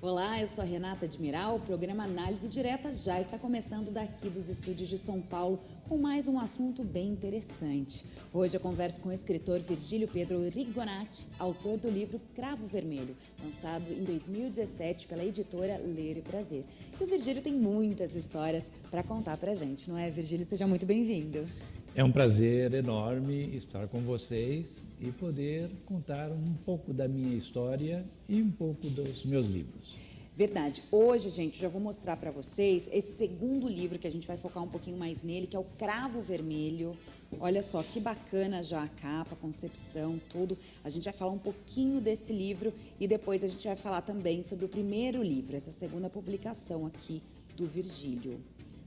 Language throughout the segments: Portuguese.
Olá, eu sou a Renata Admiral. O programa Análise Direta já está começando daqui dos estúdios de São Paulo com mais um assunto bem interessante. Hoje eu converso com o escritor Virgílio Pedro Rigonati, autor do livro Cravo Vermelho, lançado em 2017 pela editora Ler e Prazer. E o Virgílio tem muitas histórias para contar para a gente, não é, Virgílio? Seja muito bem-vindo. É um prazer enorme estar com vocês e poder contar um pouco da minha história e um pouco dos meus livros. Verdade. Hoje, gente, já vou mostrar para vocês esse segundo livro que a gente vai focar um pouquinho mais nele, que é o Cravo Vermelho. Olha só que bacana já a capa, a concepção, tudo. A gente vai falar um pouquinho desse livro e depois a gente vai falar também sobre o primeiro livro, essa segunda publicação aqui do Virgílio.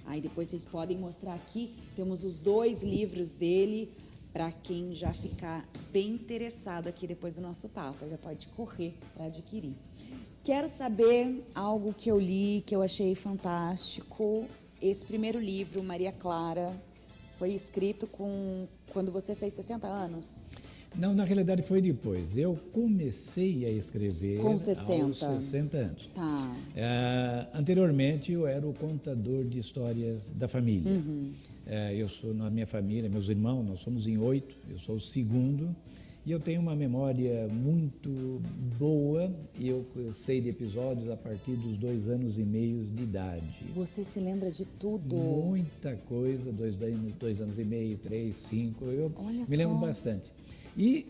Aí depois vocês podem mostrar aqui, temos os dois livros dele, para quem já ficar bem interessado aqui depois do nosso papo, já pode correr para adquirir. Quero saber algo que eu li, que eu achei fantástico. Esse primeiro livro, Maria Clara, foi escrito quando você fez 60 anos? Não, na realidade foi depois. Eu comecei a escrever com 60. aos 60 anos. Tá. Anteriormente eu era o contador de histórias da família. Eu sou, na minha família, meus irmãos, nós somos em 8, eu sou o segundo. E eu tenho uma memória muito boa e eu sei de episódios a partir dos 2 anos e meio de idade. Você se lembra de tudo? Muita coisa, 2 anos e meio, 3, 5, eu Olha me lembro só. bastante. E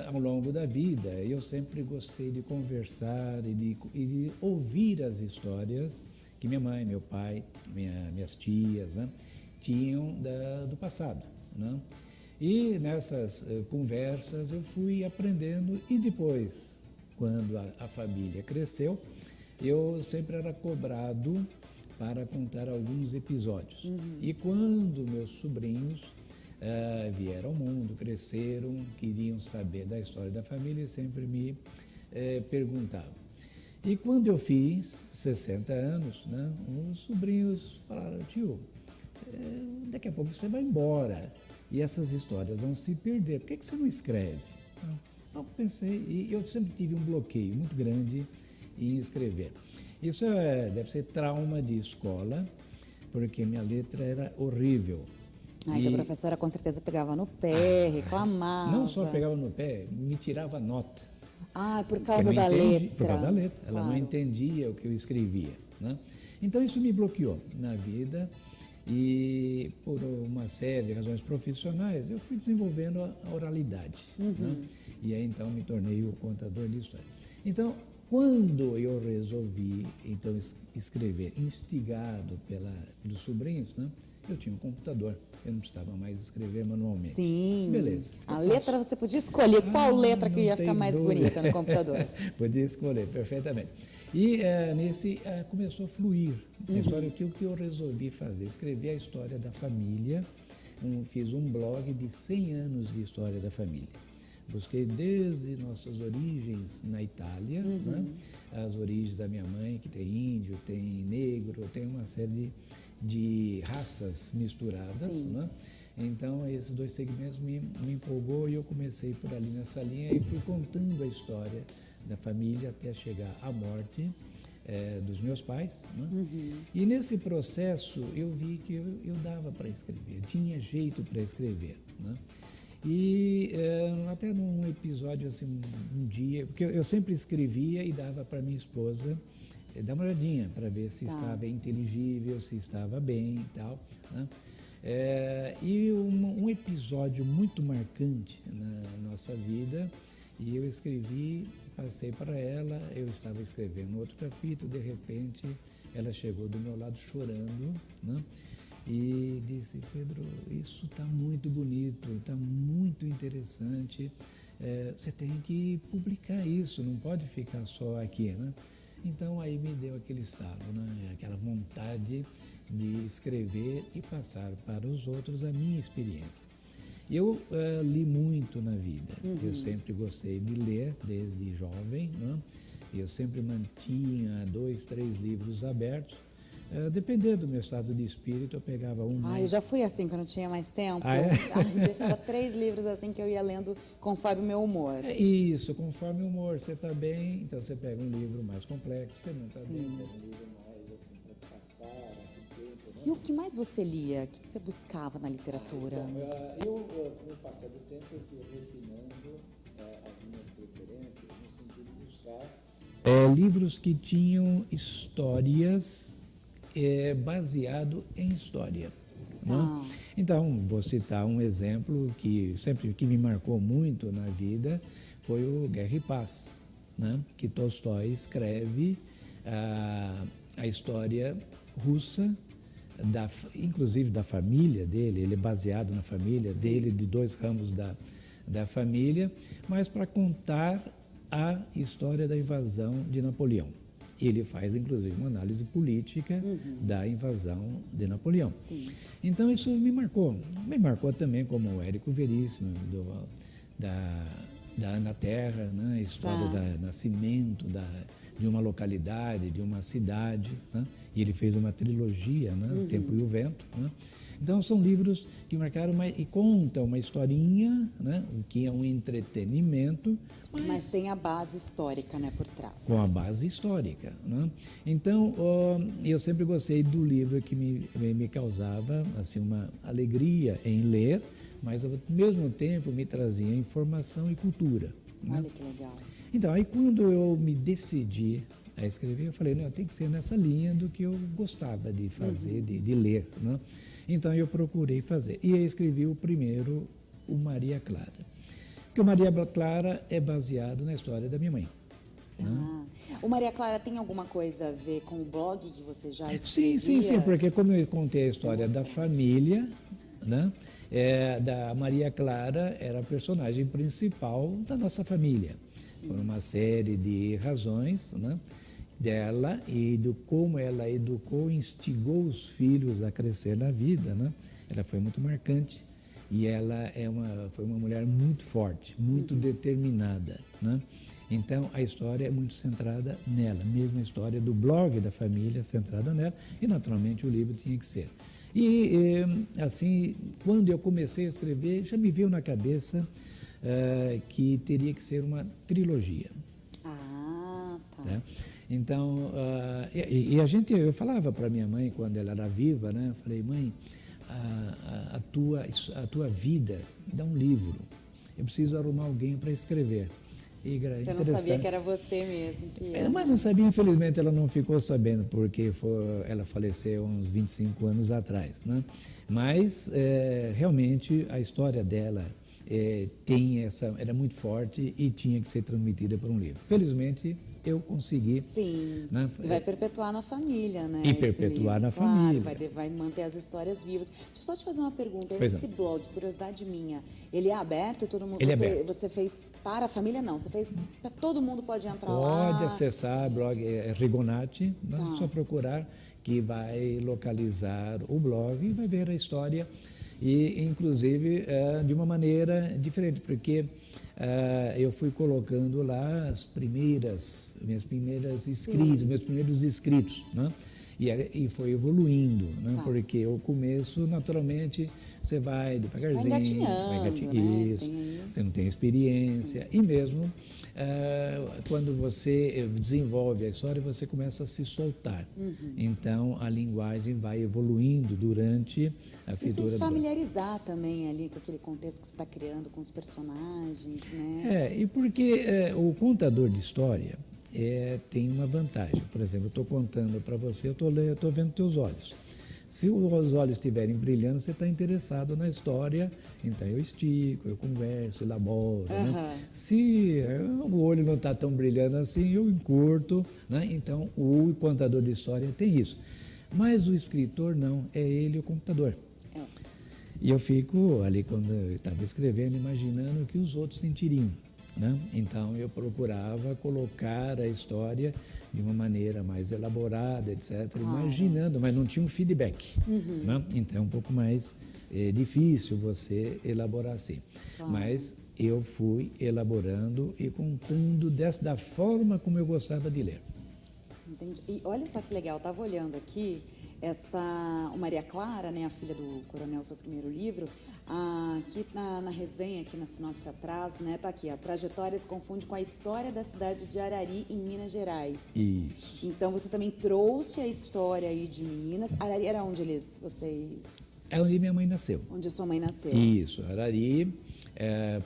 ao longo da vida eu sempre gostei de conversar e de ouvir as histórias que minha mãe, meu pai, minhas tias, né, tinham do passado, né? E nessas conversas eu fui aprendendo e depois, quando a família cresceu, eu sempre era cobrado para contar alguns episódios. E quando meus sobrinhos vieram ao mundo, cresceram, queriam saber da história da família, sempre me perguntavam. E quando eu fiz 60 anos, né, os sobrinhos falaram: tio, daqui a pouco você vai embora. E essas histórias vão se perder. Por que você não escreve? Eu pensei, e eu sempre tive um bloqueio muito grande em escrever. Isso deve ser trauma de escola, porque minha letra era horrível. Então a professora com certeza pegava no pé, reclamava. Não só pegava no pé, me tirava nota. Por causa da letra. Por causa da letra. Claro. Ela não entendia o que eu escrevia, né? Então isso me bloqueou na vida. E por uma série de razões profissionais, eu fui desenvolvendo a oralidade. Né? E aí então me tornei o contador de história. Então, quando eu resolvi então escrever, instigado pelos sobrinhos, né? Eu tinha um computador, eu não precisava mais escrever manualmente. Sim. Beleza. A letra você podia escolher qual letra que ia ficar mais bonita no computador. Podia escolher, perfeitamente. E começou a fluir a história. O que eu resolvi fazer? Escrever a história da família. Fiz um blog de 100 anos de história da família. Busquei desde nossas origens na Itália, né? As origens da minha mãe, que tem índio, tem negro, tem uma série de raças misturadas, né? Então, esses 2 segmentos me empolgou e eu comecei por ali nessa linha e fui contando a história da família até chegar à morte dos meus pais, né? E nesse processo eu vi que eu dava para escrever, tinha jeito para escrever, né? E até num episódio, assim, um dia, porque eu sempre escrevia e dava para minha esposa dar uma olhadinha para ver se estava inteligível, se estava bem e tal, né? E um episódio muito marcante na nossa vida, e eu escrevi, passei para ela, eu estava escrevendo outro capítulo, de repente ela chegou do meu lado chorando, né? E disse: Pedro, isso está muito bonito, está muito interessante, você tem que publicar isso, não pode ficar só aqui, né? Então aí me deu aquele estalo, né? Aquela vontade de escrever e passar para os outros a minha experiência. Eu li muito na vida, eu sempre gostei de ler desde jovem, né? Eu sempre mantinha 2, 3 livros abertos, Dependendo do meu estado de espírito, eu pegava um mais... Eu já fui assim, quando tinha mais tempo. É? Deixava 3 livros assim que eu ia lendo conforme o meu humor. Isso, conforme o humor. Você está bem, então você pega um livro mais complexo. Você não está bem, pega um livro mais assim, para passar o tempo. Né? E o que mais você lia? O que você buscava na literatura? Com o passar do tempo, eu fui refinando as minhas preferências no sentido de buscar livros que tinham histórias baseado em história. Né? Então, vou citar um exemplo que me marcou muito na vida, foi o Guerra e Paz, né? Que Tolstói escreve a história russa, inclusive da família dele. Ele é baseado na família dele, de 2 ramos da família, mas para contar a história da invasão de Napoleão. Ele faz, inclusive, uma análise política da invasão de Napoleão. Sim. Então, isso me marcou. Me marcou também como o Érico Veríssimo, da Ana Terra, né? A história do nascimento de uma localidade, de uma cidade. Né? E ele fez uma trilogia, né? O Tempo e o Vento. Né? Então, são livros que marcaram e contam uma historinha, né? O que é um entretenimento. Mas tem a base histórica, né, por trás. Com a base histórica. Né? Então, eu sempre gostei do livro que me causava assim, uma alegria em ler, mas ao mesmo tempo me trazia informação e cultura. Né? Olha que legal. Então, aí quando eu me decidi a escrever, eu falei, não, tem que ser nessa linha do que eu gostava de fazer, de ler. Né? Então, eu procurei fazer. E eu escrevi o primeiro, o Maria Clara. Porque o Maria Clara é baseado na história da minha mãe. Né? O Maria Clara tem alguma coisa a ver com o blog que você já escrevia? Sim, porque como eu contei a história da família, né? Da Maria Clara era a personagem principal da nossa família. Sim. Por uma série de razões, né? Dela e do como ela educou, instigou os filhos a crescer na vida, né? Ela foi muito marcante e ela foi uma mulher muito forte, muito determinada, né? Então a história é muito centrada nela, mesmo a história do blog da família centrada nela e naturalmente o livro tinha que ser. E assim, quando eu comecei a escrever, já me veio na cabeça que teria que ser uma trilogia. Tá. Né? Então, eu falava para minha mãe quando ela era viva, né? Eu falei, mãe, a tua vida dá um livro. Eu preciso arrumar alguém para escrever. Eu não sabia que era você mesmo. Mas não sabia, infelizmente ela não ficou sabendo, porque ela faleceu uns 25 anos atrás. Né? Mas, realmente, a história dela era muito forte e tinha que ser transmitida por um livro. Felizmente, eu consegui. Sim, Né? E vai perpetuar na família, né? E perpetuar na família. Vai manter as histórias vivas. Deixa eu só te fazer uma pergunta. Esse blog, curiosidade minha, ele é aberto e todo mundo... Ele é aberto. Você fez para a família? Não, você fez... Todo mundo pode entrar lá. Pode acessar, blog Rigonati, né? Só procurar que vai localizar o blog e vai ver a história. E, inclusive, de uma maneira diferente, porque eu fui colocando lá meus primeiros escritos, né? E foi evoluindo, né? Porque o começo, naturalmente, você vai devagarzinho, vai engatinhando, né? Isso, você não tem experiência. Sim. E mesmo quando você desenvolve a história, você começa a se soltar. Então, a linguagem vai evoluindo durante a feitura. E se familiarizar também ali com aquele contexto que você está criando, com os personagens, né? E porque o contador de história tem uma vantagem. Por exemplo, eu estou contando para você, eu estou vendo teus olhos. Se os olhos estiverem brilhando, você está interessado na história, então eu estico, eu converso, elaboro. Né? Se o olho não está tão brilhando assim, eu encurto. Né? Então, o contador de história tem isso. Mas o escritor não, é ele o computador. E eu fico ali, quando eu estava escrevendo, imaginando o que os outros sentiriam. Né? Então, eu procurava colocar a história de uma maneira mais elaborada, etc., imaginando, mas não tinha um feedback. Né? Então, é um pouco mais difícil você elaborar assim. Mas eu fui elaborando e contando da forma como eu gostava de ler. Entendi. E olha só que legal, eu estava olhando aqui, o Maria Clara, né, a filha do coronel, seu primeiro livro, aqui na resenha, aqui na sinopse atrás, né, tá aqui, a trajetória se confunde com a história da cidade de Arari, em Minas Gerais. Isso. Então, você também trouxe a história aí de Minas. Arari era onde vocês... É onde minha mãe nasceu. Onde a sua mãe nasceu. Isso, Arari.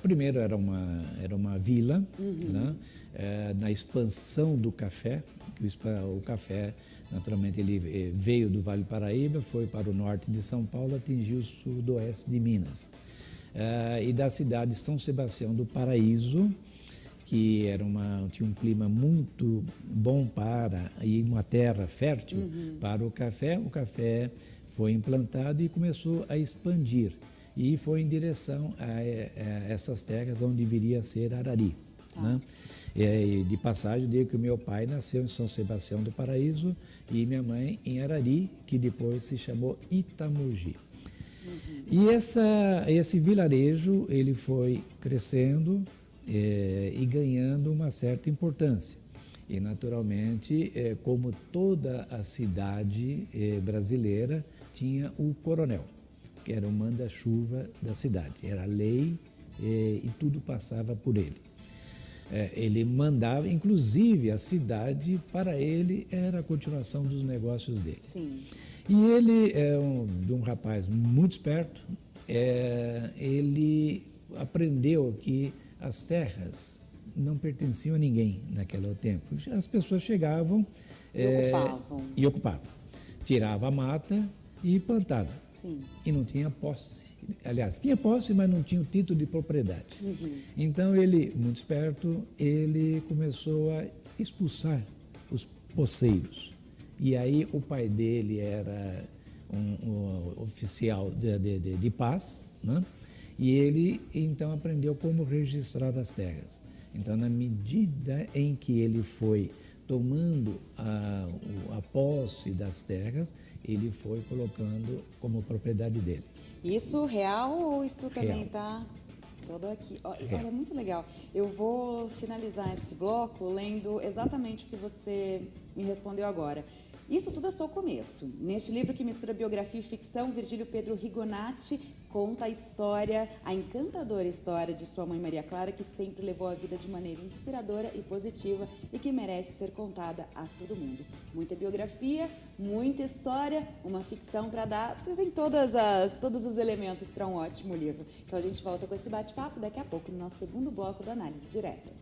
Primeiro era uma vila, né? Na expansão do café, que o café, naturalmente, ele veio do Vale do Paraíba, foi para o norte de São Paulo, atingiu o sudoeste de Minas. E da cidade de São Sebastião do Paraíso, que tinha um clima muito bom e uma terra fértil para o café foi implantado e começou a expandir. E foi em direção a essas terras onde viria a ser Arari. Tá. Né? De passagem, digo que o meu pai nasceu em São Sebastião do Paraíso e minha mãe em Arari, que depois se chamou Itamogi. E esse vilarejo ele foi crescendo e ganhando uma certa importância. E, naturalmente, como toda a cidade brasileira, tinha o coronel, que era o manda-chuva da cidade. Era lei e tudo passava por ele. Ele mandava, inclusive a cidade, para ele, era a continuação dos negócios dele. Sim. E ele é de um rapaz muito esperto, ele aprendeu que as terras não pertenciam a ninguém naquele tempo. As pessoas chegavam e ocupavam. Tirava a mata e plantava. Sim. E não tinha posse. Aliás, tinha posse, mas não tinha o título de propriedade. Então ele, muito esperto, ele começou a expulsar os poceiros. E aí o pai dele era um oficial de paz, né? E ele então aprendeu como registrar as terras. Então, na medida em que ele foi tomando a posse das terras, ele foi colocando como propriedade dele. Isso real ou isso também Real. está todo aqui? Olha, é muito legal. Eu vou finalizar esse bloco lendo exatamente o que você me respondeu agora. Isso tudo é só o começo. Neste livro que mistura biografia e ficção, Virgílio Pedro Rigonati conta a encantadora história de sua mãe Maria Clara, que sempre levou a vida de maneira inspiradora e positiva e que merece ser contada a todo mundo. Muita biografia, muita história, uma ficção para dar, tem todos os elementos para um ótimo livro. Então a gente volta com esse bate-papo daqui a pouco no nosso segundo bloco da Análise Direta.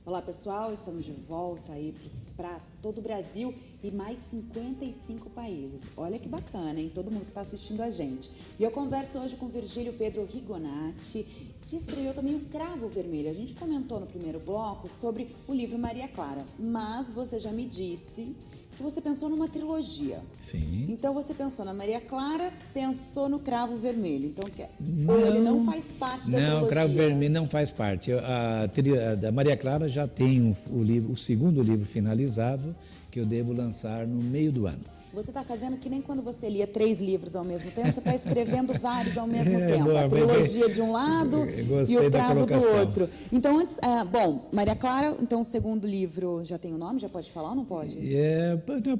Olá pessoal, estamos de volta aí para todo o Brasil e mais 55 países. Olha que bacana, hein? Todo mundo que está assistindo a gente. E eu converso hoje com Virgílio Pedro Rigonati, que estreou também o Cravo Vermelho. A gente comentou no primeiro bloco sobre o livro Maria Clara, mas você já me disse que você pensou numa trilogia. Sim. Então você pensou na Maria Clara, pensou no Cravo Vermelho. Então ele não faz parte da trilogia. Não, o Cravo Vermelho não faz parte. A da Maria Clara já tem o segundo livro finalizado, que eu devo lançar no meio do ano. Você está fazendo que nem quando você lia 3 livros ao mesmo tempo, você está escrevendo vários ao mesmo tempo. Boa, a trilogia de um lado e o Cravo do outro. Então, antes, Maria Clara, então o segundo livro já tem o nome? Já pode falar ou não pode?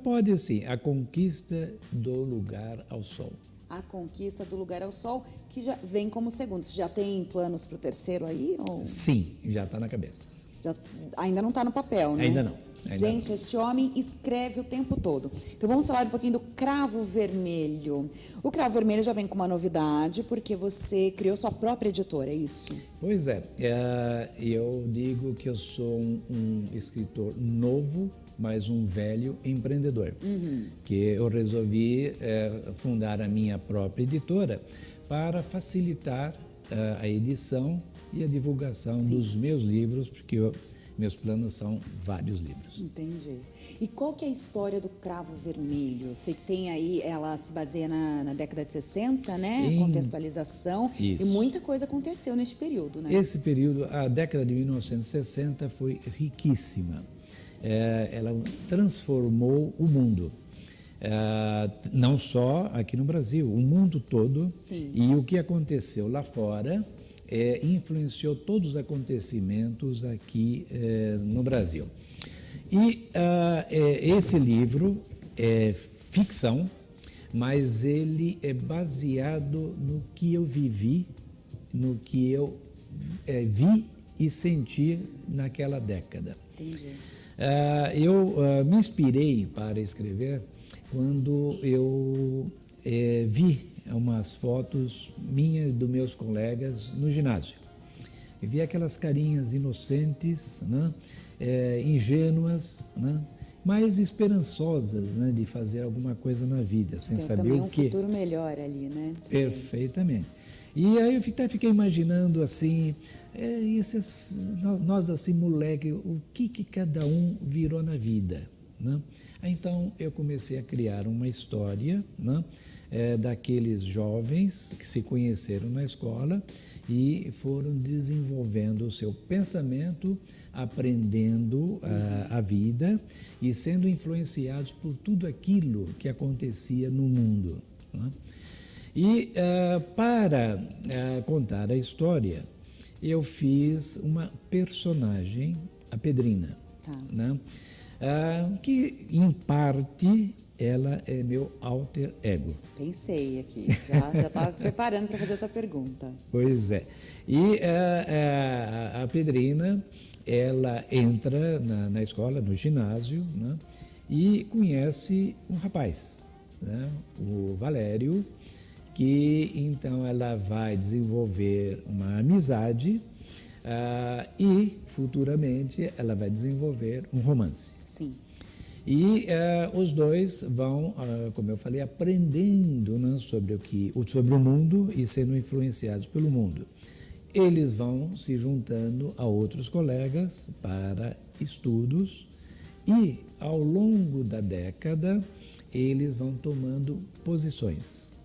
Pode sim. A Conquista do Lugar ao Sol. A Conquista do Lugar ao Sol, que já vem como segundo. Você já tem planos para o terceiro aí? Ou... Sim, já está na cabeça. Ainda não está no papel, né? Ainda não. Gente, esse homem escreve o tempo todo. Então vamos falar um pouquinho do Cravo Vermelho. O Cravo Vermelho já vem com uma novidade, porque você criou sua própria editora, é isso? Pois é. Eu digo que eu sou um escritor novo, mas um velho empreendedor. Que eu resolvi fundar a minha própria editora para facilitar a edição e a divulgação dos meus livros, porque meus planos são vários livros. Entendi. E qual que é a história do Cravo Vermelho? Eu sei que tem aí, ela se baseia na década de 60, né? Contextualização. Isso. E muita coisa aconteceu neste período, né? Esse período, a década de 1960, foi riquíssima. Ela transformou o mundo. Não só aqui no Brasil, o mundo todo. Sim. E o que aconteceu lá fora influenciou todos os acontecimentos aqui no Brasil. E esse livro é ficção, mas ele é baseado no que eu vivi, no que eu vi e senti naquela década. Entendi. Eu me inspirei para escrever quando eu vi umas fotos minhas e dos meus colegas no ginásio. Eu vi aquelas carinhas inocentes, né? Ingênuas, né? Mas esperançosas, né? De fazer alguma coisa na vida, sem saber o quê. Tem também um futuro melhor ali, né? Também. Perfeitamente. E aí eu fiquei imaginando assim, nós assim, moleque, o que cada um virou na vida, né? Então eu comecei a criar uma história, né? Daqueles jovens que se conheceram na escola e foram desenvolvendo o seu pensamento, aprendendo a vida e sendo influenciados por tudo aquilo que acontecia no mundo, né? E para contar a história, eu fiz uma personagem, a Pedrina, né? Que em parte ela é meu alter ego. Pensei aqui, já estava preparando para fazer essa pergunta. Pois é. E a Pedrina, ela entra na escola, no ginásio, né? E conhece um rapaz, né? O Valério, que então ela vai desenvolver uma amizade e futuramente ela vai desenvolver um romance. Sim. E os dois vão, como eu falei, aprendendo, né, sobre o mundo e sendo influenciados pelo mundo. Eles vão se juntando a outros colegas para estudos e, ao longo da década, eles vão tomando posições.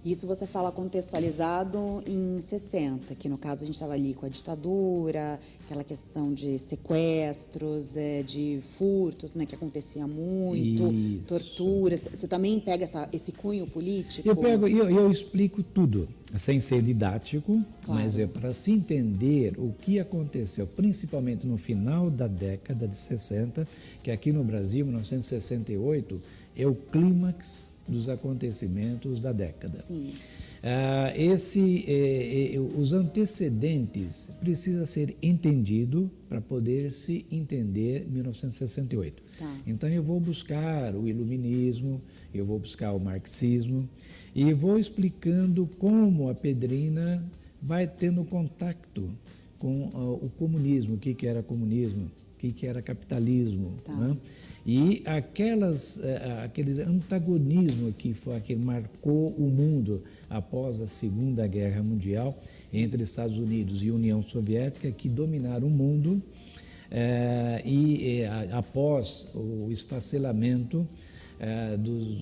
Isso você fala contextualizado em 60, que no caso a gente estava ali com a ditadura, aquela questão de sequestros, de furtos, né, que acontecia muito, Isso. torturas. Você também pega esse cunho político? Eu pego e eu explico tudo, sem ser didático, Claro. mas é para se entender o que aconteceu, principalmente no final da década de 60, que aqui no Brasil, 1968, é o clímax dos acontecimentos da década. Sim. Os antecedentes precisa ser entendido para poder se entender 1968. Tá. Então eu vou buscar o iluminismo, eu vou buscar o marxismo e vou explicando como a Pedrina vai tendo contato com o comunismo, o que era comunismo, o que era capitalismo, Tá. né? E aqueles antagonismo que marcou o mundo após a Segunda Guerra Mundial, entre Estados Unidos e União Soviética, que dominaram o mundo, após o esfacelamento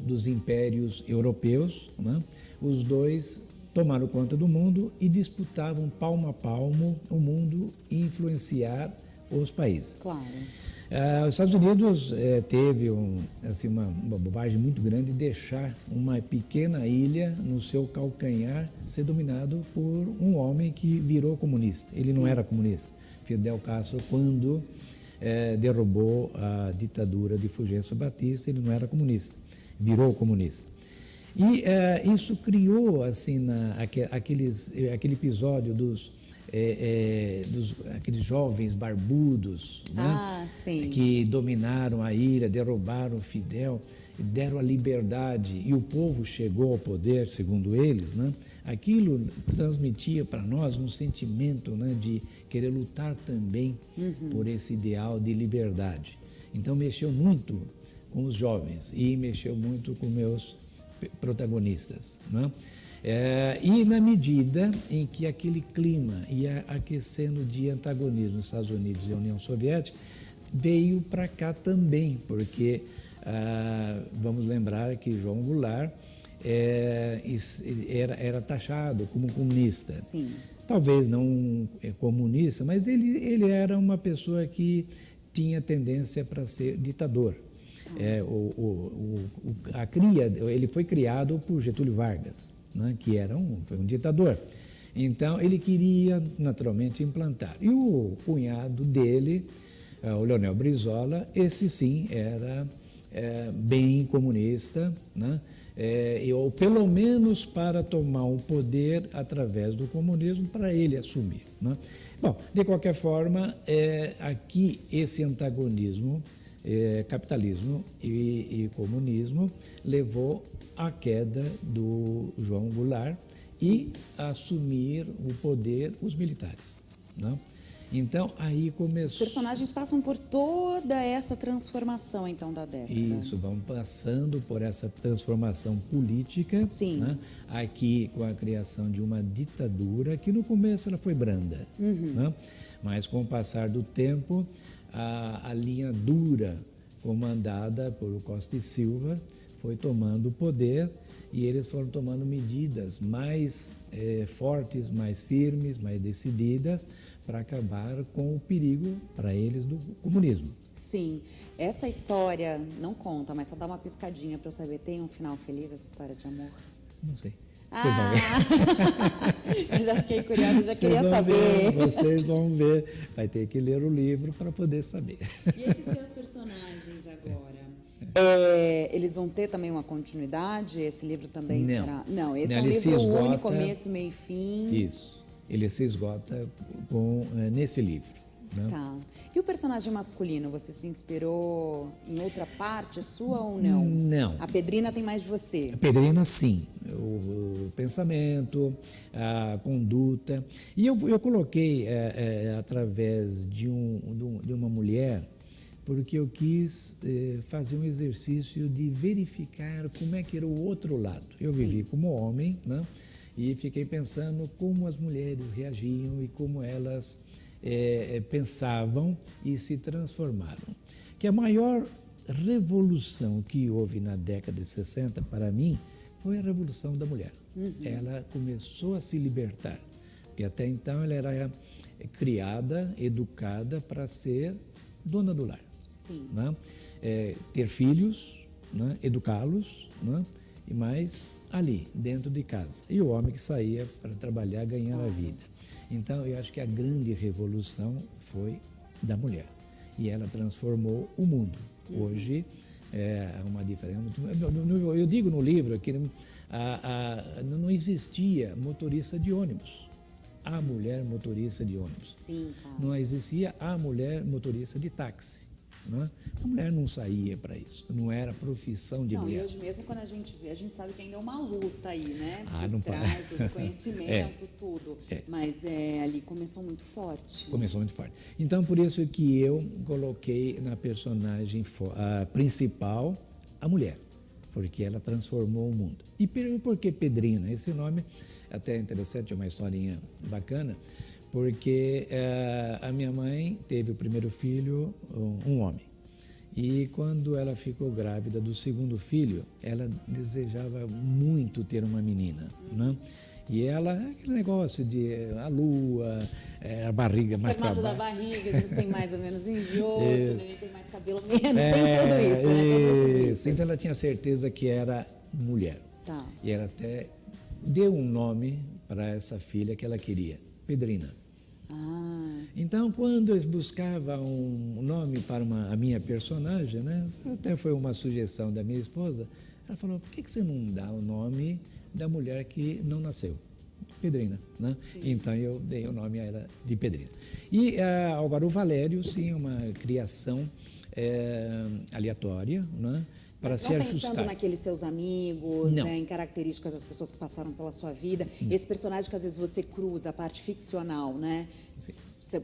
dos impérios europeus, né? Os dois tomaram conta do mundo e disputavam palmo a palmo o mundo e influenciar os países. Claro. Os Estados Unidos teve uma bobagem muito grande de deixar uma pequena ilha no seu calcanhar ser dominado por um homem que virou comunista. Ele não era comunista. Fidel Castro, quando derrubou a ditadura de Fulgêncio Batista, ele não era comunista, virou comunista. E isso criou assim, aquele episódio aqueles jovens barbudos, né? Sim. Que dominaram a ilha, derrubaram Fidel, deram a liberdade e o povo chegou ao poder, segundo eles, né? Aquilo transmitia para nós um sentimento, né, de querer lutar também por esse ideal de liberdade. Então mexeu muito com os jovens e mexeu muito com meus protagonistas, né? E na medida em que aquele clima ia aquecendo de antagonismo nos Estados Unidos e a União Soviética, veio para cá também, porque vamos lembrar que João Goulart era taxado como comunista. Sim. Talvez não comunista, mas ele era uma pessoa que tinha tendência para ser ditador. Ele foi criado por Getúlio Vargas, né, que foi um ditador. Então, ele queria, naturalmente, implantar. E o cunhado dele, o Leonel Brizola, esse sim era bem comunista, né? Ou pelo menos para tomar o poder através do comunismo para ele assumir, né? Bom, de qualquer forma, aqui esse antagonismo, capitalismo e comunismo, levou à queda do João Goulart e a assumir o poder os militares, né? Então, aí começou... Os personagens passam por toda essa transformação, então, da década. Isso, vão passando por essa transformação política, Sim. Né? Aqui com a criação de uma ditadura, que no começo ela foi branda, né? Mas com o passar do tempo, a linha dura, comandada por Costa e Silva, foi tomando poder e eles foram tomando medidas mais fortes, mais firmes, mais decididas, para acabar com o perigo para eles do comunismo. Sim, essa história não conta, mas só dá uma piscadinha para eu saber, tem um final feliz essa história de amor? Não sei. Vocês vão ver. Eu já fiquei curiosa, já queria saber. Vocês vão ver. Vai ter que ler o livro para poder saber. E esses seus personagens agora? Eles vão ter também uma continuidade? Esse livro também será? Não, esse é um livro único, começo, meio e fim. Isso. Ele se esgota nesse livro. Né? Tá. E o personagem masculino, você se inspirou em outra parte sua ou não? Não. A Pedrina tem mais de você? A Pedrina, sim. O pensamento, a conduta. E eu coloquei através de uma mulher, porque eu quis fazer um exercício de verificar como é que era o outro lado. Eu vivi como homem, né? E fiquei pensando como as mulheres reagiam e como elas pensavam e se transformaram. Que a maior revolução que houve na década de 60, para mim, foi a revolução da mulher. Ela começou a se libertar, porque até então ela era criada, educada para ser dona do lar. Sim. Né? Ter filhos, né? Educá-los, né? E mais ali, dentro de casa. E o homem que saía para trabalhar, ganhar a vida. Então, eu acho que a grande revolução foi da mulher. E ela transformou o mundo. Hoje, é uma diferença. Eu digo no livro que não existia motorista de ônibus. A mulher motorista de ônibus. Sim, claro. Não existia a mulher motorista de táxi. Né? A mulher não saía para isso, não era profissão de mulher. E hoje mesmo, quando a gente vê, a gente sabe que ainda é uma luta aí, né? Não traz do reconhecimento, tudo. Mas ali começou muito forte. Começou muito forte. Então, por isso que eu coloquei na personagem principal a mulher, porque ela transformou o mundo. E por que Pedrina? Esse nome é até interessante, é uma historinha bacana, porque a minha mãe teve o primeiro filho, um homem. E quando ela ficou grávida do segundo filho, ela desejava muito ter uma menina, né? E ela, aquele negócio de a lua, a barriga mais para baixo. O formato da barriga, às vezes tem mais ou menos enjoo, o neném tem mais cabelo, menos, tem tudo isso, né? Isso. Então ela tinha certeza que era mulher. Tá. E ela até deu um nome para essa filha que ela queria, Pedrina. Então, quando eu buscava um nome para a minha personagem, né, até foi uma sugestão da minha esposa, ela falou, por que você não dá o nome da mulher que não nasceu? Pedrina, né? Então, eu dei o nome a ela de Pedrina. E agora o Valério, sim, uma criação aleatória, né? Para se ajustar. Pensando naqueles seus amigos, Não. Em características das pessoas que passaram pela sua vida, esse personagem que às vezes você cruza, a parte ficcional, né?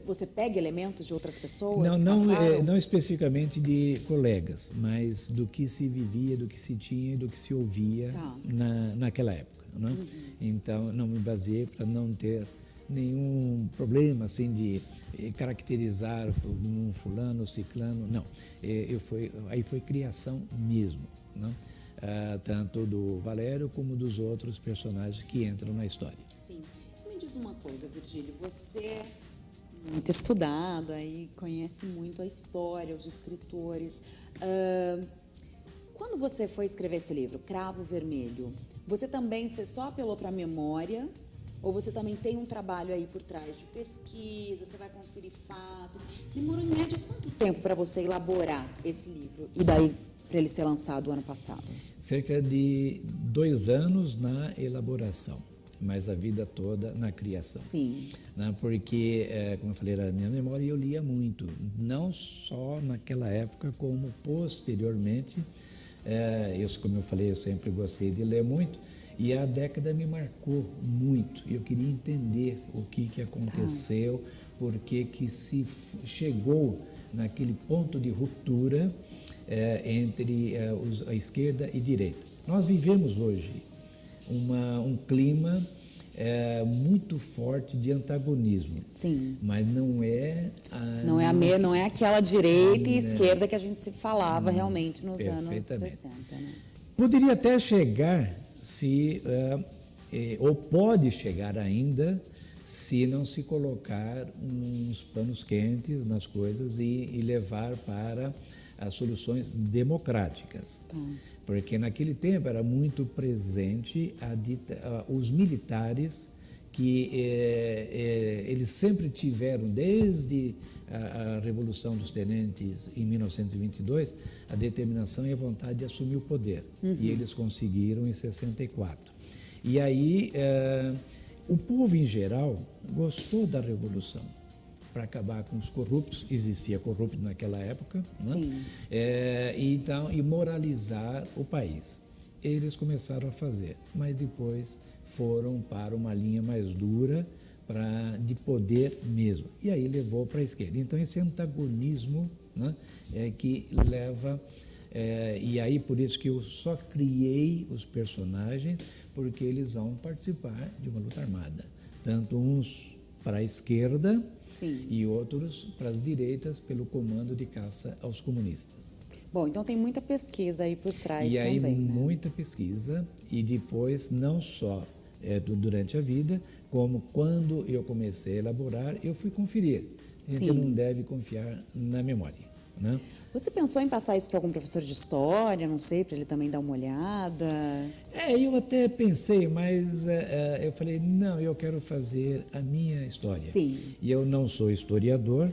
Você pega elementos de outras pessoas que passaram? Não especificamente de colegas, mas do que se vivia, do que se tinha e do que se ouvia naquela época, né? Então, não me baseei para não ter nenhum problema assim de caracterizar um fulano, ciclano, não. Aí foi criação mesmo, né? Tanto do Valério como dos outros personagens que entram na história. Sim. Me diz uma coisa, Virgílio, você é muito estudado, aí conhece muito a história, os escritores. Quando você foi escrever esse livro, Cravo Vermelho, você só apelou para a memória Ou você também tem um trabalho aí por trás de pesquisa, você vai conferir fatos? Demorou em média quanto tempo para você elaborar esse livro? E daí para ele ser lançado ano passado? Cerca de 2 anos na elaboração, mas a vida toda na criação. Sim. Né? Porque, como eu falei, na minha memória eu lia muito, não só naquela época, como posteriormente. Como eu falei, eu sempre gostei de ler muito, e a década me marcou muito. Eu queria entender o que aconteceu, por que se chegou naquele ponto de ruptura entre a esquerda e direita. Nós vivemos hoje um clima muito forte de antagonismo. Sim. Mas não é não é aquela direita e esquerda que a gente se falava realmente nos anos 60. Né? Poderia até chegar, ou pode chegar ainda, se não se colocar uns panos quentes nas coisas e levar para as soluções democráticas. Porque naquele tempo era muito presente os militares, que eles sempre tiveram, desde a Revolução dos Tenentes em 1922, a determinação e a vontade de assumir o poder. E eles conseguiram em 64. E aí o povo em geral gostou da Revolução para acabar com os corruptos. Existia corrupto naquela época, né? E moralizar o país. Eles começaram a fazer, mas depois foram para uma linha mais dura, de poder mesmo. E aí levou para a esquerda. Então esse antagonismo, né, que leva... e aí por isso que eu só criei os personagens, porque eles vão participar de uma luta armada. Tanto uns para a esquerda, sim, e outros para as direitas, pelo comando de caça aos comunistas. Bom, então tem muita pesquisa aí por trás também, aí, né? Muita pesquisa, e depois não só durante a vida, como quando eu comecei a elaborar, eu fui conferir. A gente não deve confiar na memória, né? Você pensou em passar isso para algum professor de história, não sei, para ele também dar uma olhada? Eu até pensei, mas eu falei, não, eu quero fazer a minha história. Sim. E eu não sou historiador,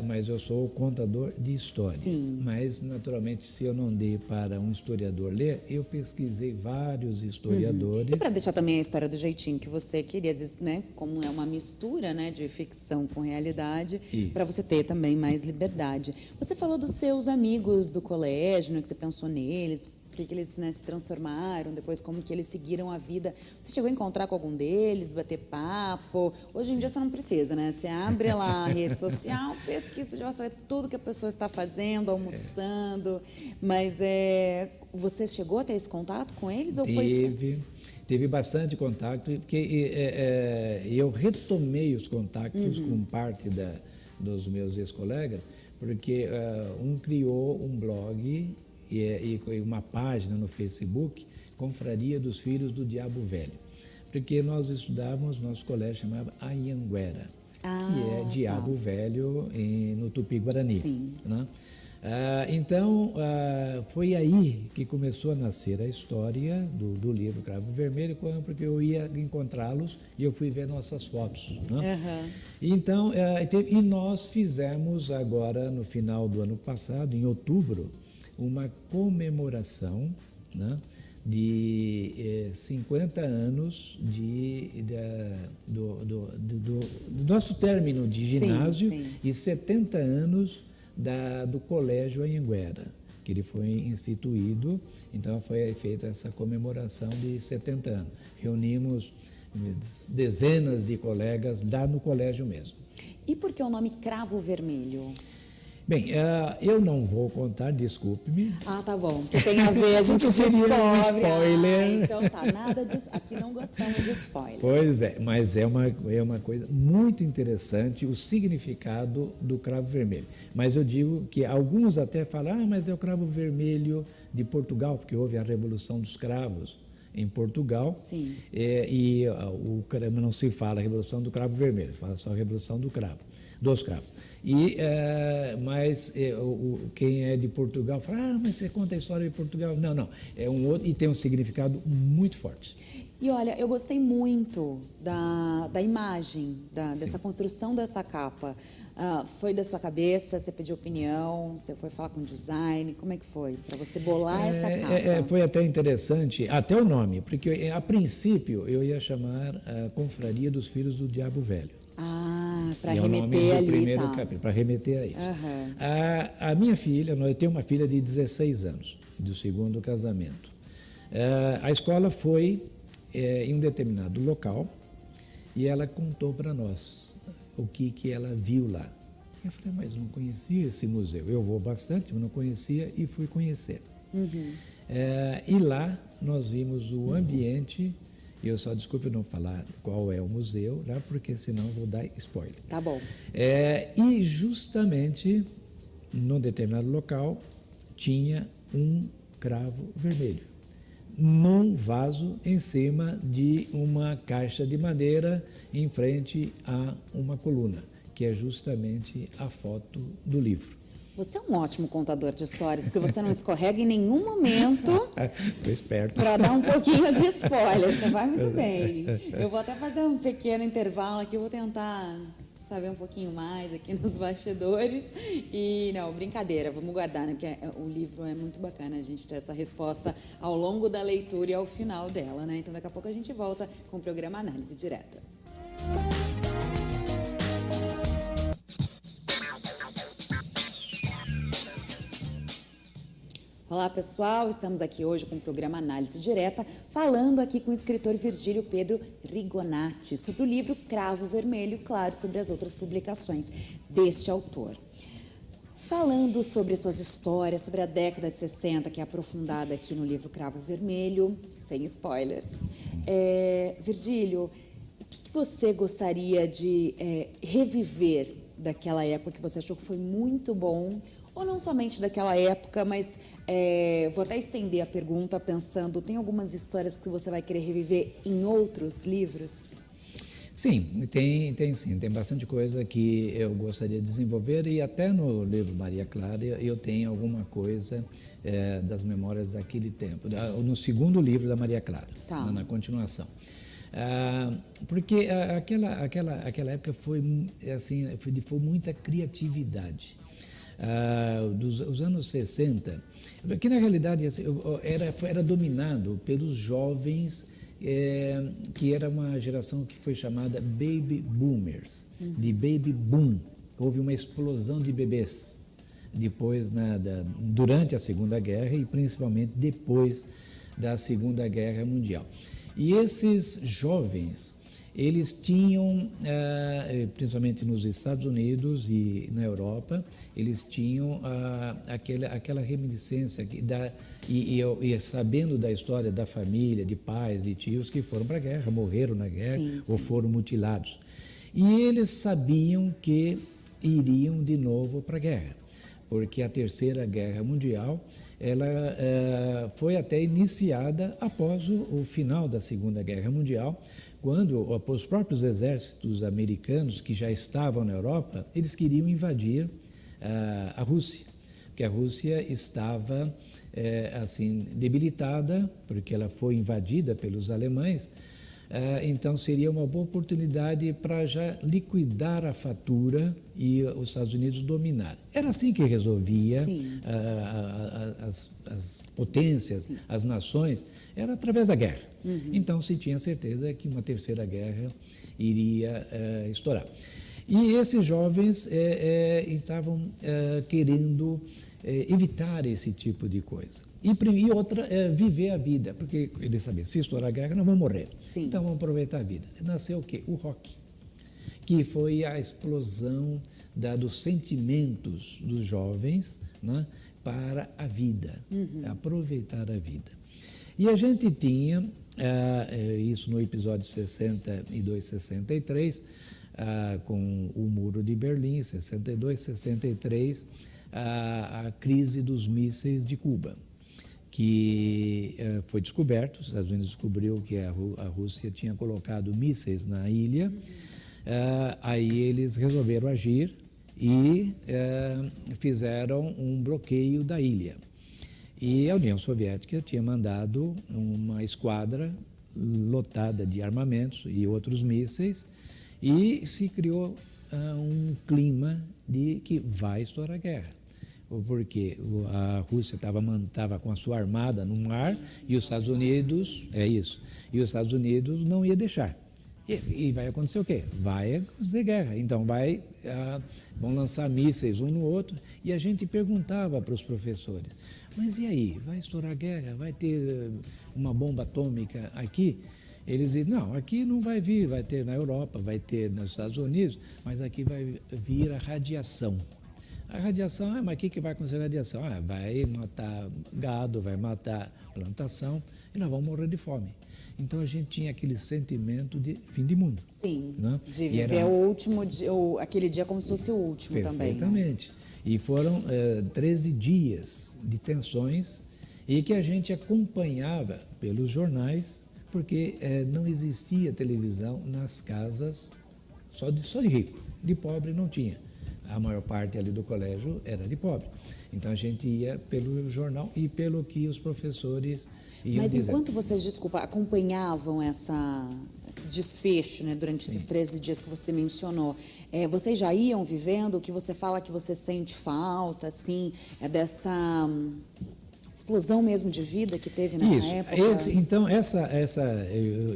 mas eu sou contador de histórias. Sim. Mas, naturalmente, se eu não dei para um historiador ler, eu pesquisei vários historiadores. E para deixar também a história do jeitinho que você queria, às vezes, né, como é uma mistura, né, de ficção com realidade, para você ter também mais liberdade. Você falou dos seus amigos do colégio, né, que você pensou neles, que eles, né, se transformaram, depois como que eles seguiram a vida. Você chegou a encontrar com algum deles, bater papo? Hoje em dia você não precisa, né? Você abre lá a rede social, pesquisa, você já vai saber tudo que a pessoa está fazendo, almoçando. Mas você chegou a ter esse contato com eles? Ou Teve bastante contato, porque eu retomei os contatos com parte dos meus ex-colegas, porque um criou um blog e uma página no Facebook, Confraria dos Filhos do Diabo Velho, porque nós estudávamos, nosso colégio chamava Anhanguera, que é Diabo Velho no Tupi-Guarani. Sim. Né? Então, foi aí que começou a nascer a história do livro Cravo Vermelho, porque eu ia encontrá-los e eu fui ver nossas fotos. Né? Então, e nós fizemos agora, no final do ano passado, em outubro, uma comemoração, né, de 50 anos do nosso término de ginásio, sim. E 70 anos do Colégio Anhanguera, que ele foi instituído, então foi feita essa comemoração de 70 anos. Reunimos dezenas de colegas lá no colégio mesmo. E por que o nome Cravo Vermelho? Bem, eu não vou contar, desculpe-me. Tá bom, porque tem a ver, a gente seria um spoiler. Então tá, nada disso, aqui não gostamos de spoiler. Pois é, mas é uma coisa muito interessante o significado do cravo vermelho. Mas eu digo que alguns até falam, mas é o cravo vermelho de Portugal, porque houve a Revolução dos Cravos em Portugal. Sim. Não se fala a Revolução do Cravo Vermelho, fala só a Revolução dos Cravos. Mas quem é de Portugal fala, mas você conta a história de Portugal. Não, é um outro, e tem um significado muito forte. E olha, eu gostei muito da imagem, dessa construção dessa capa. Foi da sua cabeça? Você pediu opinião? Você foi falar com o design? Como é que foi para você bolar essa capa? Foi até interessante, até o nome, porque a princípio eu ia chamar a Confraria dos Filhos do Diabo Velho. Para remeter remeter é o nome do ali, primeiro tá. capítulo, para remeter a isso. Uhum. A minha filha, eu tenho uma filha de 16 anos, do segundo casamento. A escola foi em um determinado local e ela contou para nós o que ela viu lá. Eu falei, mas não conhecia esse museu. Eu vou bastante, mas não conhecia e fui conhecer. Uhum. E lá nós vimos o ambiente. Eu só, desculpe não falar qual é o museu, né, porque senão vou dar spoiler. Tá bom. E justamente, num determinado local, tinha um cravo vermelho, num vaso em cima de uma caixa de madeira, em frente a uma coluna, que é justamente a foto do livro. Você é um ótimo contador de histórias, porque você não escorrega em nenhum momento. Estou esperto. Para dar um pouquinho de spoiler, você vai muito bem. Eu vou até fazer um pequeno intervalo aqui, vou tentar saber um pouquinho mais aqui nos bastidores. E não, brincadeira, vamos guardar, né? Porque o livro é muito bacana a gente ter essa resposta ao longo da leitura e ao final dela, né? Então daqui a pouco a gente volta com o programa Análise Direta. Olá pessoal, estamos aqui hoje com o programa Análise Direta, falando aqui com o escritor Virgílio Pedro Rigonati sobre o livro Cravo Vermelho, claro, sobre as outras publicações deste autor. Falando sobre suas histórias, sobre a década de 60, que é aprofundada aqui no livro Cravo Vermelho, sem spoilers. Virgílio, o que você gostaria de reviver daquela época que você achou que foi muito bom? Ou não somente daquela época, mas vou até estender a pergunta pensando, tem algumas histórias que você vai querer reviver em outros livros? Sim, tem bastante coisa que eu gostaria de desenvolver e até no livro Maria Clara eu tenho alguma coisa das memórias daquele tempo, no segundo livro da Maria Clara, tá. na continuação. Porque aquela época foi muita criatividade. Dos anos 60, que na realidade era dominado pelos jovens, que era uma geração que foi chamada Baby Boomers, de Baby Boom. Houve uma explosão de bebês depois, durante a Segunda Guerra e principalmente depois da Segunda Guerra Mundial. E esses jovens, eles tinham, principalmente nos Estados Unidos e na Europa, eles tinham aquela reminiscência e sabendo da história da família, de pais, de tios que foram para a guerra, morreram na guerra ou foram mutilados. E eles sabiam que iriam de novo para a guerra, porque a Terceira Guerra Mundial ela foi até iniciada após o final da Segunda Guerra Mundial, quando os próprios exércitos americanos que já estavam na Europa, eles queriam invadir a Rússia, porque a Rússia estava debilitada, porque ela foi invadida pelos alemães. Então seria uma boa oportunidade para já liquidar a fatura e os Estados Unidos dominar. Era assim que resolvia as potências, as nações, era através da guerra. Então se tinha certeza que uma terceira guerra iria estourar. E esses jovens estavam querendo evitar esse tipo de coisa. E outra é viver a vida, porque eles sabiam, se estourar a guerra, nós vamos morrer. Sim. Então vamos aproveitar a vida. Nasceu o quê? O rock, que foi a explosão dos sentimentos dos jovens, né, para a vida, aproveitar a vida. E a gente tinha, isso no episódio 62, 63, com o Muro de Berlim, 62, 63, a crise dos mísseis de Cuba, que foi descoberto, os Estados Unidos descobriu que a Rússia tinha colocado mísseis na ilha, aí eles resolveram agir e fizeram um bloqueio da ilha. E a União Soviética tinha mandado uma esquadra lotada de armamentos e outros mísseis, e se criou um clima de que vai estourar a guerra. Porque a Rússia estava com a sua armada no mar e os Estados Unidos, e os Estados Unidos não ia deixar. E vai acontecer o quê? Vai acontecer guerra. Então vão lançar mísseis um no outro, e a gente perguntava para os professores, mas e aí, vai estourar a guerra? Vai ter uma bomba atômica aqui? Eles diziam, não, aqui não vai vir, vai ter na Europa, vai ter nos Estados Unidos, mas aqui vai vir a radiação. A radiação, mas o que vai acontecer com a radiação? Vai matar gado, vai matar plantação e nós vamos morrer de fome. Então a gente tinha aquele sentimento de fim de mundo. Sim, né? de viver aquele dia como se fosse o último também. Perfeitamente. Né? E foram 13 dias de tensões e que a gente acompanhava pelos jornais, porque não existia televisão nas casas só de rico, de pobre não tinha. A maior parte ali do colégio era de pobre. Então a gente ia pelo jornal e pelo que os professores iam Mas dizer. enquanto vocês, acompanhavam esse desfecho, né, durante esses 13 dias que você mencionou, vocês já iam vivendo o que você fala que você sente falta, assim, dessa explosão mesmo de vida que teve nessa época? Então,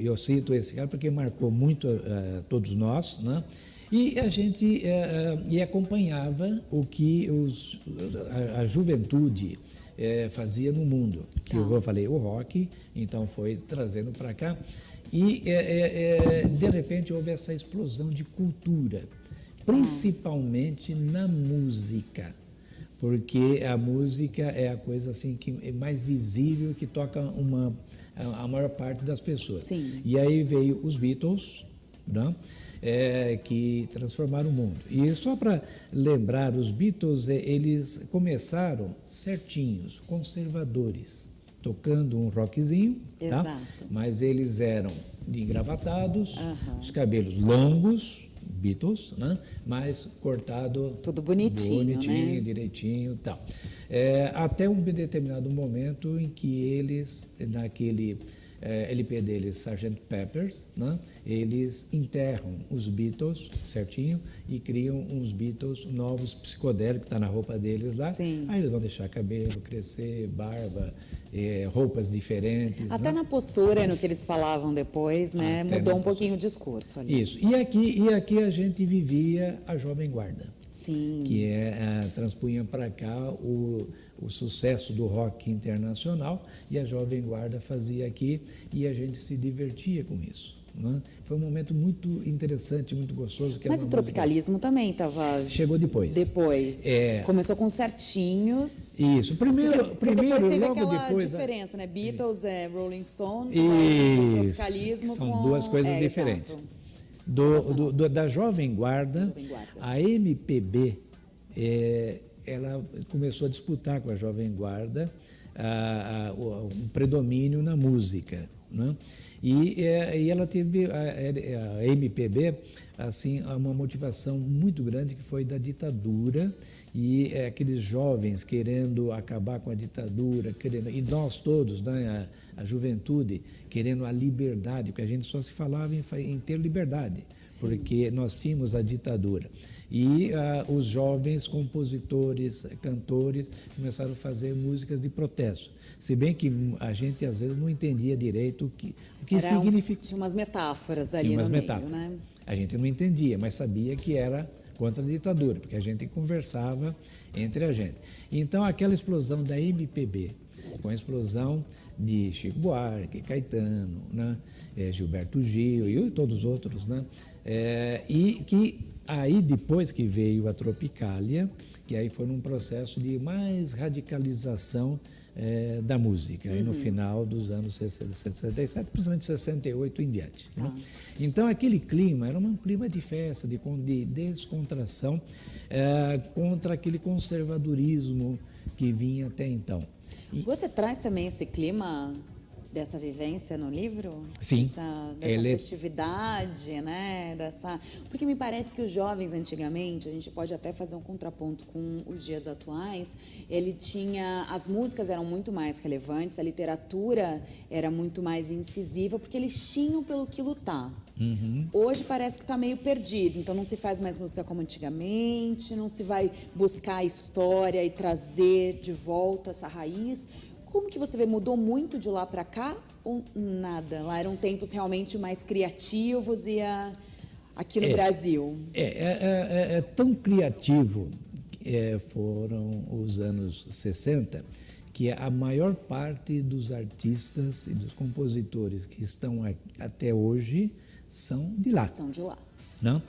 eu cito esse cara porque marcou muito todos nós, né? E a gente acompanhava o que a juventude fazia no mundo. Que eu falei, o rock, então foi trazendo para cá. E, de repente, houve essa explosão de cultura, principalmente na música. Porque a música é a coisa assim que é mais visível, que toca a maior parte das pessoas. Sim. E aí veio os Beatles, né? Que transformaram o mundo. E só para lembrar, os Beatles, eles começaram certinhos, conservadores, tocando um rockzinho, tá? Mas eles eram engravatados, os cabelos longos, Beatles, né? Mas cortado tudo bonitinho, né? Direitinho, tal. Até um determinado momento em que eles, naquele LP deles, Sgt. Peppers, né? Eles enterram os Beatles certinho e criam uns Beatles novos, psicodélicos, que está na roupa deles lá. Sim. Aí eles vão deixar cabelo crescer, barba, roupas diferentes. Até na postura, no que eles falavam depois, né? Mudou um pouquinho o discurso ali. Isso. E aqui a gente vivia a Jovem Guarda. Sim. Que transpunha para cá o sucesso do rock internacional, e a Jovem Guarda fazia aqui, e a gente se divertia com isso. Né? Foi um momento muito interessante, muito gostoso. Mas o tropicalismo também estava... Chegou depois. Começou com certinhos. Isso. Primeiro depois teve logo aquela depois... diferença, né? Beatles, Rolling Stones, o tropicalismo são duas coisas diferentes. Da Jovem Guarda, a MPB, ela começou a disputar com a Jovem Guarda um predomínio na música, né? E ela teve, a MPB, assim, uma motivação muito grande, que foi da ditadura, e aqueles jovens querendo acabar com a ditadura, e nós todos, né, a juventude, querendo a liberdade, porque a gente só se falava em ter liberdade. Sim. Porque nós tínhamos a ditadura. E os jovens compositores, cantores, começaram a fazer músicas de protesto. Se bem que a gente, às vezes, não entendia direito o que significa. Tinha umas metáforas ali no meio, né? A gente não entendia, mas sabia que era contra a ditadura, porque a gente conversava entre a gente. Então, aquela explosão da MPB, com a explosão de Chico Buarque, Caetano, né? Gilberto Gil. Sim. E todos os outros, né? E que aí, depois que veio a Tropicália, que aí foi num processo de mais radicalização da música, aí no final dos anos 67, principalmente 68 em diante. Né? Então, aquele clima era um clima de festa, de descontração, contra aquele conservadorismo que vinha até então. Você traz também esse clima dessa vivência no livro? Sim. Dessa festividade, né? Porque me parece que os jovens antigamente, a gente pode até fazer um contraponto com os dias atuais, as músicas eram muito mais relevantes, a literatura era muito mais incisiva, porque eles tinham pelo que lutar. Uhum. Hoje parece que está meio perdido, então não se faz mais música como antigamente, não se vai buscar a história e trazer de volta essa raiz. Como que você vê, mudou muito de lá para cá ou nada? Lá eram tempos realmente mais criativos e aqui no Brasil? É tão criativo, foram os anos 60, que a maior parte dos artistas e dos compositores que estão até hoje são de lá. São de lá. Não?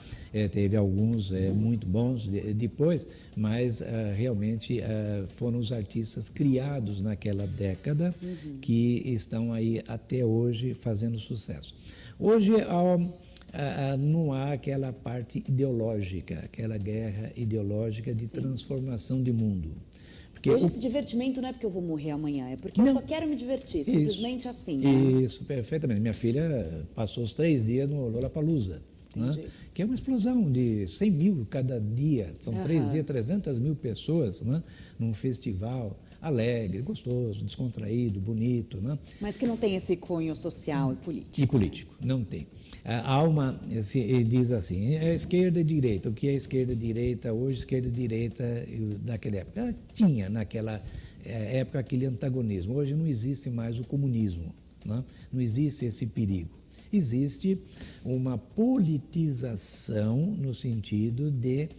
Teve alguns muito bons depois, mas realmente foram os artistas criados naquela década que estão aí até hoje fazendo sucesso. Hoje não há aquela parte ideológica, aquela guerra ideológica de transformação de mundo. Porque hoje esse divertimento não é porque eu vou morrer amanhã, é porque eu só quero me divertir, simplesmente assim. Né? Isso, perfeitamente. Minha filha passou os 3 dias no Lollapalooza. Né? Que é uma explosão de 100 mil cada dia, são 3 dias, 300 mil pessoas, né? Num festival alegre, gostoso, descontraído, bonito. Né? Mas que não tem esse cunho social e político. E político, não tem. Há uma, diz assim, é esquerda e direita. O que é esquerda e direita hoje, esquerda e direita naquela época? Tinha naquela época aquele antagonismo. Hoje não existe mais o comunismo, né? Não existe esse perigo. Existe uma politização no sentido de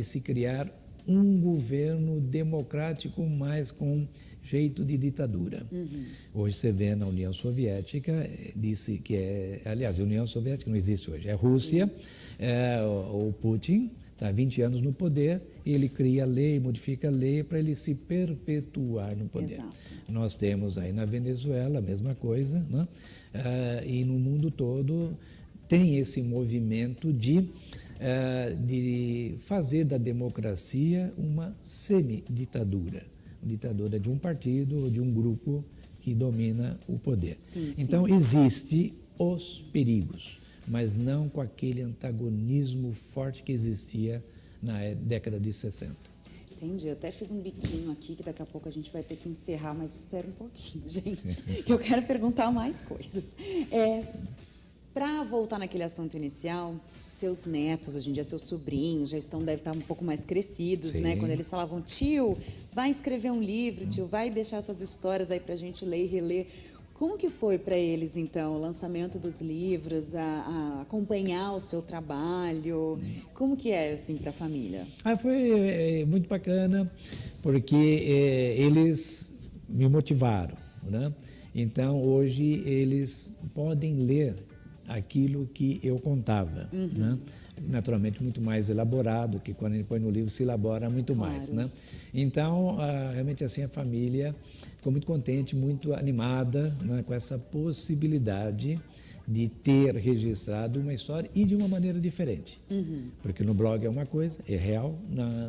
se criar um governo democrático, mas com jeito de ditadura. Hoje você vê na União Soviética, disse que aliás, a União Soviética não existe hoje, é a Rússia, o Putin está 20 anos no poder e ele cria lei, modifica a lei para ele se perpetuar no poder. Exato. Nós temos aí na Venezuela a mesma coisa, né? E no mundo todo tem esse movimento de fazer da democracia uma semiditadura, ditadura de um partido ou de um grupo que domina o poder. Então, existe os perigos, mas não com aquele antagonismo forte que existia na década de 60. Entendi, eu até fiz um biquinho aqui, que daqui a pouco a gente vai ter que encerrar, mas espera um pouquinho, gente, que eu quero perguntar mais coisas. Para voltar naquele assunto inicial, seus netos, hoje em dia seus sobrinhos, devem estar um pouco mais crescidos, né? Quando eles falavam, tio, vai escrever um livro, tio, vai deixar essas histórias aí para a gente ler e reler. Como que foi para eles, então, o lançamento dos livros, a acompanhar o seu trabalho? Como que é, assim, para a família? Foi muito bacana, porque eles me motivaram, né? Então, hoje, eles podem ler aquilo que eu contava, né? Naturalmente muito mais elaborado, que quando ele põe no livro se elabora muito mais, né? Então, realmente assim, a família ficou muito contente, muito animada, né, com essa possibilidade de ter registrado uma história e de uma maneira diferente. Porque no blog é uma coisa, é real,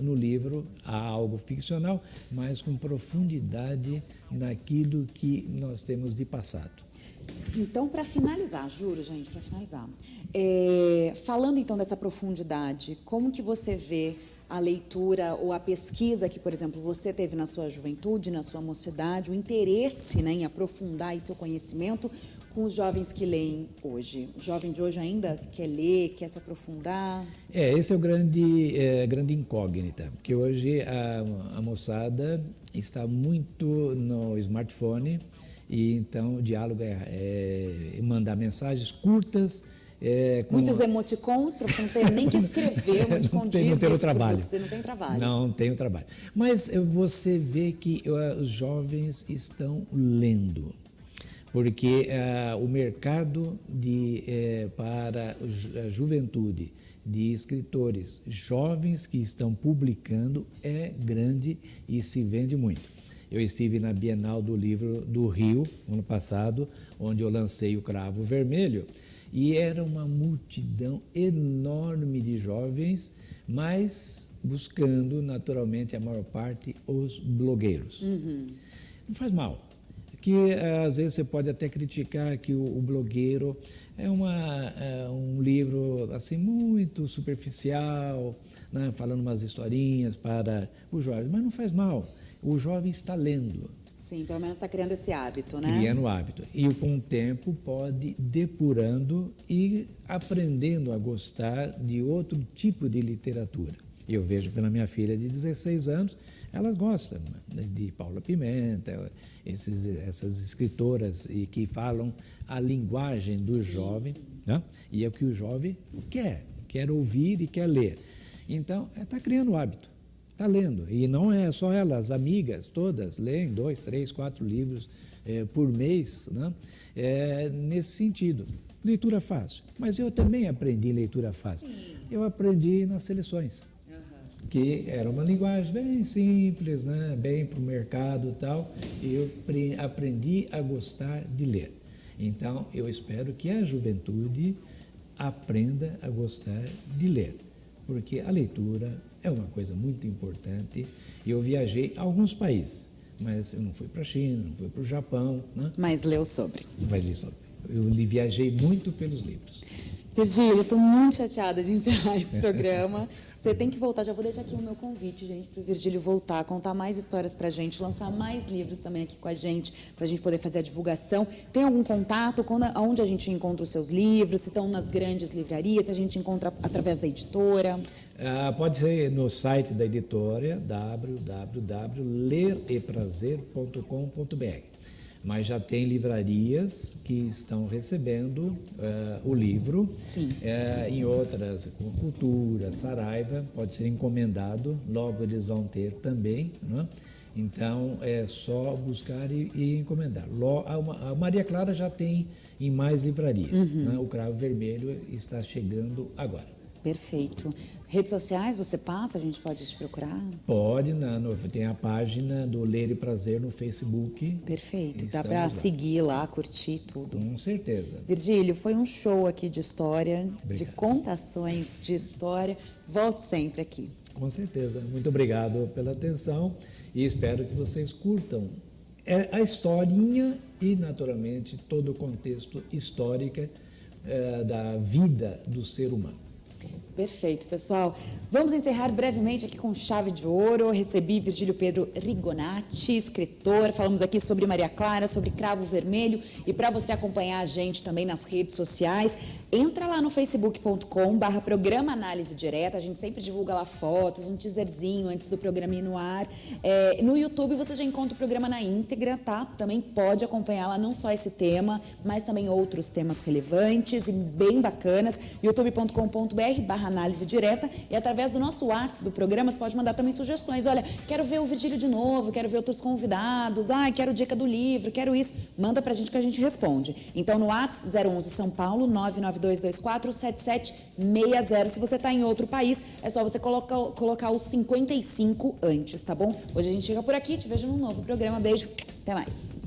no livro há algo ficcional, mas com profundidade naquilo que nós temos de passado. Então, para finalizar, juro, gente, para finalizar, falando então dessa profundidade, como que você vê a leitura ou a pesquisa que, por exemplo, você teve na sua juventude, na sua mocidade, o interesse, né, em aprofundar esse seu conhecimento com os jovens que leem hoje? O jovem de hoje ainda quer ler, quer se aprofundar? Esse é o grande incógnita, porque hoje a moçada está muito no smartphone e então o diálogo é mandar mensagens curtas. Muitos emoticons, para você não ter nem que escrever, emoticon diz isso para você, não tem trabalho. Não tem o trabalho. Mas você vê que os jovens estão lendo, porque o mercado para a juventude de escritores jovens que estão publicando é grande e se vende muito. Eu estive na Bienal do Livro do Rio, ano passado, onde eu lancei o Cravo Vermelho, e era uma multidão enorme de jovens, mas buscando, naturalmente, a maior parte, os blogueiros. Não faz mal. que às vezes você pode até criticar que o blogueiro é um livro assim muito superficial, né, falando umas historinhas para os jovens, mas não faz mal. O jovem está lendo. Sim, pelo menos está criando esse hábito, né? Criando o hábito. E com o tempo pode depurando e aprendendo a gostar de outro tipo de literatura. Eu vejo pela minha filha de 16 anos, ela gosta de Paula Pimenta, essas escritoras que falam a linguagem do jovem, né? E é o que o jovem quer ouvir e quer ler. Então, está criando o hábito. Está lendo, e não é só ela, as amigas todas leem 2, 3, 4 livros por mês, né? Nesse sentido. Leitura fácil, mas eu também aprendi leitura fácil. Sim. Eu aprendi nas seleções, que era uma linguagem bem simples, né? Bem para o mercado e tal, e eu aprendi a gostar de ler. Então, eu espero que a juventude aprenda a gostar de ler, porque a leitura é uma coisa muito importante. Eu viajei a alguns países, mas eu não fui para a China, não fui para o Japão, né? Mas leu sobre. Mas li sobre. Eu viajei muito pelos livros. Virgílio, estou muito chateada de encerrar esse programa. Você tem que voltar, já vou deixar aqui o meu convite, gente, para o Virgílio voltar, contar mais histórias para a gente, lançar mais livros também aqui com a gente, para a gente poder fazer a divulgação. Tem algum contato? Onde a gente encontra os seus livros? Se estão nas grandes livrarias, se a gente encontra através da editora? Pode ser no site da editora, www.lereprazer.com.br. Mas já tem livrarias que estão recebendo o livro. Em outras, como Cultura, Saraiva, pode ser encomendado, logo eles vão ter também, né? Então é só buscar e encomendar. A Maria Clara já tem em mais livrarias, né? O Cravo Vermelho está chegando agora. Perfeito. Redes sociais você passa? A gente pode te procurar? Pode, tem a página do Ler e Prazer no Facebook. Perfeito. Dá para seguir lá, curtir tudo. Com certeza. Virgílio, foi um show aqui de história, Obrigado. De contações de história. Volte sempre aqui. Com certeza. Muito obrigado pela atenção e espero que vocês curtam a historinha e, naturalmente, todo o contexto histórico da vida do ser humano. Perfeito, pessoal. Vamos encerrar brevemente aqui com chave de ouro. Recebi Virgílio Pedro Rigonati, escritor. Falamos aqui sobre Maria Clara, sobre Cravo Vermelho. E para você acompanhar a gente também nas redes sociais, entra lá no facebook.com/programa Análise Direta. A gente sempre divulga lá fotos, um teaserzinho antes do programa ir no ar. No YouTube você já encontra o programa na íntegra, tá? Também pode acompanhar lá não só esse tema, mas também outros temas relevantes e bem bacanas. youtube.com.br/análise direta, e através do nosso WhatsApp do programa você pode mandar também sugestões. Olha, quero ver o Virgílio de novo, quero ver outros convidados, quero dica do livro, quero isso. Manda pra gente que a gente responde. Então no WhatsApp 011 São Paulo 992247760. Se você está em outro país, é só você colocar o 55 antes, tá bom? Hoje a gente chega por aqui, te vejo num novo programa. Beijo, até mais.